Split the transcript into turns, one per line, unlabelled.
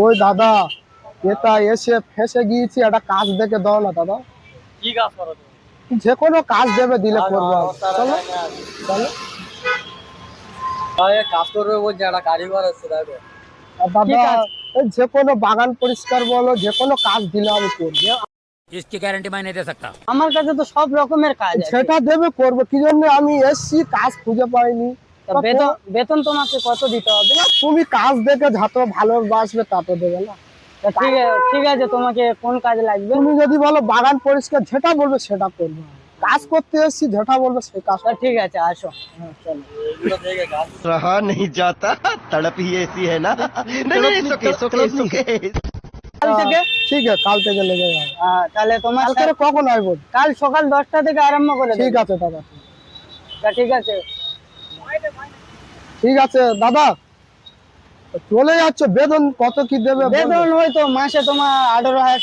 ওই দাদা, এটা এসে ফেসে গিয়েছি, একটা কাজ দেখে দাও না দাদা।
কি কাজ করো তুমি?
যে কোনো কাজ দেবে, দিলে করবো আমি। চলো চলো।
কাজ করবে বলছে, একটা কারিগর আছে দেখো।
আর দাদা, এই যে কোনো বাগান পরিষ্কার বলো, যে কোনো কাজ দিলে আমি করবো।
इसकी गारंटी मैं नहीं दे सकता।
আমার কাছে তো সব রকমের কাজ আছে।
সেটা দেবে করবো, কি জন্য আমি এসছি, কাজ খুঁজে পাইনি।
তা বেতন তোমাকে কত দিতে হবে?
তুমি কাজ দেখে যত ভালোবাসবে তত দেবে না।
তা ঠিক আছে, তোমাকে কোন কাজ লাগবে?
তুমি যদি বলো বাগান পরিষ্কার, যেটা বলবে সেটা করবো। কাজ করতে এসছি, যেটা বলবে সেই কাজ।
তা ঠিক আছে, আসো।
হ্যাঁ, চলো।
रहा नहीं जाता, तड़प ही ऐसी है ना। नहीं नहीं, it's okay, it's okay, it's okay।
কাল থেকে?
ঠিক আছে, কাল থেকে লেগে যাবে।
তাহলে তোমার
কালকে কখন আসবো?
কাল সকাল 10টা থেকে আরম্ভ করে
ঠিক
দেব।
আছে দাদা।
তা ঠিক আছে।
ঠিক আছে দাদা, চলে যাচ্ছ, বেতন কত কি দেবে?
বেতন হয়তো মাসে তোমার 18,000